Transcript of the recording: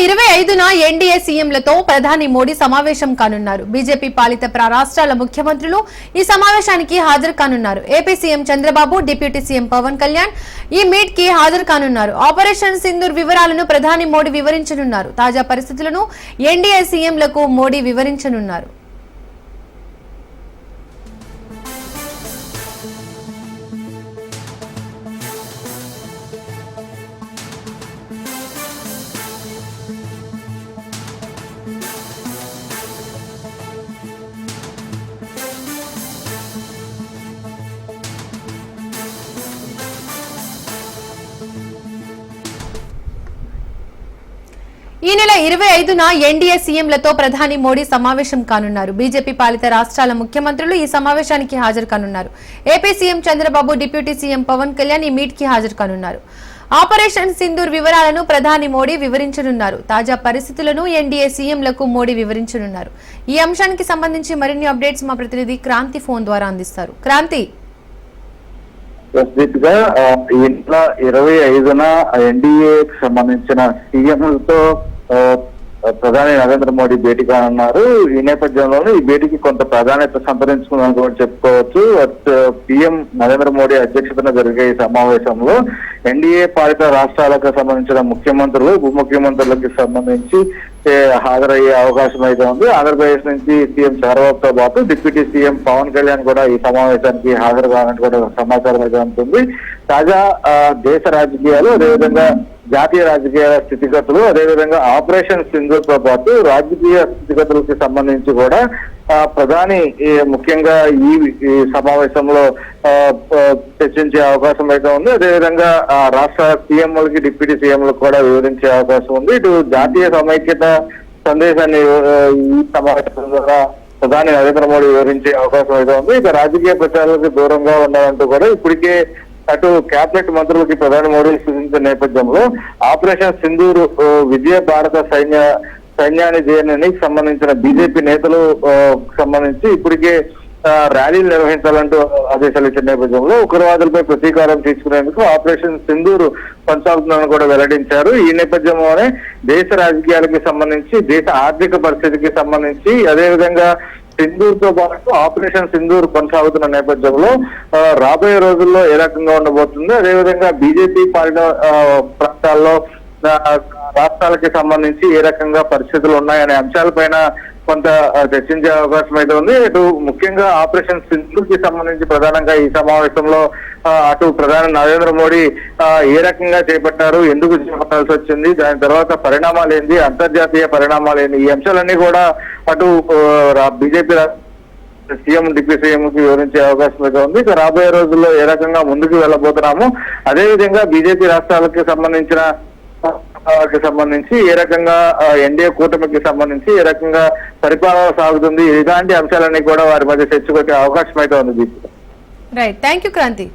25న NDA సీఎంలతో ప్రధాని మోడీ సమావేశం కానున్నారు. బీజేపీ పాలిత రాష్ట్రాల ముఖ్యమంత్రులు ఈ సమావేశానికి హాజరు కానున్నారు. AP CM Chandrababu, deputy CM Pawan Kalyan ఈ మీట్ కి హాజరు కానున్నారు. ఆపరేషన్ సింధూర్ వివరాలను ప్రధాని మోడీ వివరించనున్నారు. తాజా పరిస్థితులను ఎన్డీఏ సీఎంలకు మోడీ వివరించనున్నారు. ఈ నెల 25న ఎన్డీఏ సీఎంలతో ప్రధాని మోడీ సమావేశం కానున్నారు. బీజేపీ పాలిత రాష్ట్రాల ముఖ్యమంత్రులు ఈ సమావేశానికి హాజరు కానున్నారు. AP CM Chandrababu, deputy CM Pawan Kalyan ఈ మీట్ కి హాజరు కానున్నారు. ఆపరేషన్ సింధూర్ వివరాలను ప్రధాని మోడీ వివరించనున్నారు. తాజా పరిస్థితులను ఎన్డీఏ సీఎంలకు మోడీ వివరించనున్నారు. ఈ అంశానికి సంబంధించి మరిన్ని అప్డేట్స్ మా ప్రతినిధి క్రాంతి ఫోన్ ద్వారా అందిస్తారు. క్రాంతి, ప్రస్తుతంగా ఈ నెల 25న ఎన్డీఏకి సంబంధించిన సీఎంలతో ప్రధాని నరేంద్ర మోడీ భేటీ కానున్నారు. ఈ నేపథ్యంలోనే ఈ భేటీకి కొంత ప్రాధాన్యత సంతరించుకుందని కూడా చెప్పుకోవచ్చు. పీఎం నరేంద్ర మోడీ అధ్యక్షతన జరిగే ఈ సమావేశంలో ఎన్డీఏ పాలిత రాష్ట్రాలకు సంబంధించిన ముఖ్యమంత్రులు, ఉప ముఖ్యమంత్రులకు సంబంధించి హాజరయ్యే అవకాశం అయితే ఉంది. ఆంధ్రప్రదేశ్ నుంచి సీఎం చంద్రబాబుతో పాటు డిప్యూటీ సీఎం పవన్ కళ్యాణ్ కూడా ఈ సమావేశానికి హాజరు కావాలని కూడా సమాచారం అయితే ఉంటుంది. తాజా దేశ రాజకీయాలు, అదేవిధంగా జాతీయ రాజకీయ స్థితిగతులు, అదేవిధంగా ఆపరేషన్ సింధూర్ తో పాటు రాజకీయ స్థితిగతులకు సంబంధించి కూడా ప్రధాని ముఖ్యంగా ఈ సమావేశంలో చర్చించే అవకాశం అయితే ఉంది. అదేవిధంగా రాష్ట్ర సీఎంలకి, డిప్యూటీ సీఎంలకు కూడా వివరించే అవకాశం ఉంది. ఇటు జాతీయ సమైక్యత సందేశాన్ని ఈ సమావేశం ద్వారా ప్రధాని నరేంద్ర మోడీ వివరించే అవకాశం అయితే ఉంది. ఇక రాజకీయ ప్రచారాలకు దూరంగా ఉండాలంటూ కూడా ఇప్పటికే అటు కేబినెట్ మంత్రులకి ప్రధాని మోడీ సూచించిన నేపథ్యంలో ఆపరేషన్ సింధూర్ విజయ భారత సైన్యాన్ని చేయడానికి సంబంధించిన బీజేపీ నేతలు సంబంధించి ఇప్పటికే ర్యాలీలు నిర్వహించాలంటూ ఆదేశాలు ఇచ్చిన నేపథ్యంలో ఉగ్రవాదులపై ప్రతీకారం తీసుకునేందుకు ఆపరేషన్ సింధూర్ కొనసాగుతుందని కూడా వెల్లడించారు. ఈ నేపథ్యంలోనే దేశ రాజకీయాలకి సంబంధించి, దేశ ఆర్థిక పరిస్థితికి సంబంధించి, అదేవిధంగా సింధూర్ తో పాటు ఆపరేషన్ సింధూర్ కొనసాగుతున్న నేపథ్యంలో రాబోయే రోజుల్లో ఏ రకంగా ఉండబోతుంది, అదేవిధంగా బీజేపీ పాలిత ప్రాంతాల్లో రాష్ట్రాలకి సంబంధించి ఏ రకంగా పరిస్థితులు ఉన్నాయనే అంశాలపైన కొంత చర్చించే అవకాశం అయితే ఉంది. ఇటు ముఖ్యంగా ఆపరేషన్ సింధూర్ కి సంబంధించి ప్రధానంగా ఈ సమావేశంలో అటు ప్రధాని నరేంద్ర మోడీ ఏ రకంగా చేపట్టారు, ఎందుకు చేపట్టాల్సి వచ్చింది, దాని తర్వాత పరిణామాలు ఏంది, అంతర్జాతీయ పరిణామాలు ఏంది, ఈ అంశాలన్నీ కూడా అటు బీజేపీ సీఎం, డిప్యూటీ సీఎం కి వివరించే అవకాశం అయితే ఉంది. ఇక రాబోయే రోజుల్లో ఏ రకంగా ముందుకు వెళ్ళబోతున్నాము, అదేవిధంగా బీజేపీ రాష్ట్రాలకు సంబంధించి ఏ రకంగా ఎన్డీఏ కూటమికి సంబంధించి ఏ రకంగా పరిపాలన సాగుతుంది, ఇలాంటి అంశాలన్నీ కూడా వారి మధ్య చర్చకొచ్చే అవకాశం అయితే ఉంది. Right, thank you Kranti.